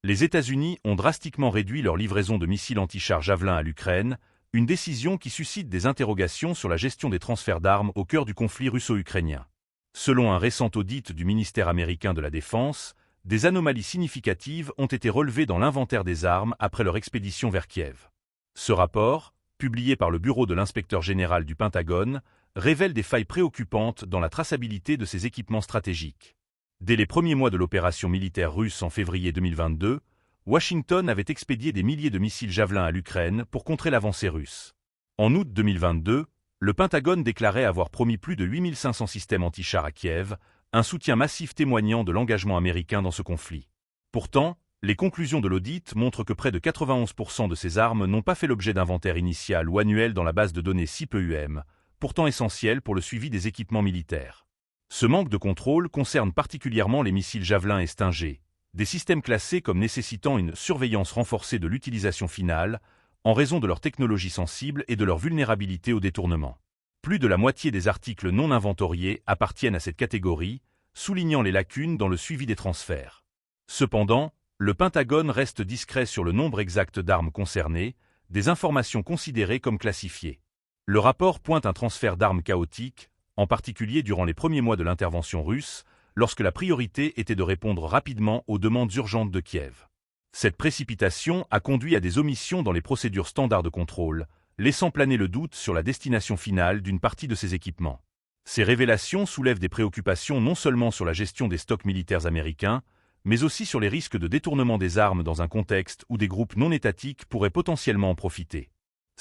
Les États-Unis ont drastiquement réduit leur livraison de missiles anti-chars Javelin à l'Ukraine, une décision qui suscite des interrogations sur la gestion des transferts d'armes au cœur du conflit russo-ukrainien. Selon un récent audit du ministère américain de la Défense, des anomalies significatives ont été relevées dans l'inventaire des armes après leur expédition vers Kiev. Ce rapport, publié par le Bureau de l'inspecteur général du Pentagone, révèle des failles préoccupantes dans la traçabilité de ces équipements stratégiques. Dès les premiers mois de l'opération militaire russe en février 2022, Washington avait expédié des milliers de missiles Javelin à l'Ukraine pour contrer l'avancée russe. En août 2022, le Pentagone déclarait avoir promis plus de 8500 systèmes anti-chars à Kiev, un soutien massif témoignant de l'engagement américain dans ce conflit. Pourtant, les conclusions de l'audit montrent que près de 91% de ces armes n'ont pas fait l'objet d'inventaire initial ou annuel dans la base de données CIPEUM, pourtant essentielle pour le suivi des équipements militaires. Ce manque de contrôle concerne particulièrement les missiles Javelin et Stinger, des systèmes classés comme nécessitant une surveillance renforcée de l'utilisation finale, en raison de leur technologie sensible et de leur vulnérabilité au détournement. Plus de la moitié des articles non inventoriés appartiennent à cette catégorie, soulignant les lacunes dans le suivi des transferts. Cependant, le Pentagone reste discret sur le nombre exact d'armes concernées, des informations considérées comme classifiées. Le rapport pointe un transfert d'armes chaotique, en particulier durant les premiers mois de l'intervention russe, lorsque la priorité était de répondre rapidement aux demandes urgentes de Kiev. Cette précipitation a conduit à des omissions dans les procédures standards de contrôle, laissant planer le doute sur la destination finale d'une partie de ces équipements. Ces révélations soulèvent des préoccupations non seulement sur la gestion des stocks militaires américains, mais aussi sur les risques de détournement des armes dans un contexte où des groupes non étatiques pourraient potentiellement en profiter.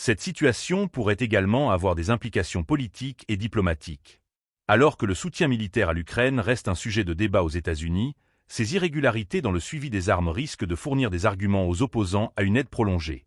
Cette situation pourrait également avoir des implications politiques et diplomatiques. Alors que le soutien militaire à l'Ukraine reste un sujet de débat aux États-Unis, ces irrégularités dans le suivi des armes risquent de fournir des arguments aux opposants à une aide prolongée.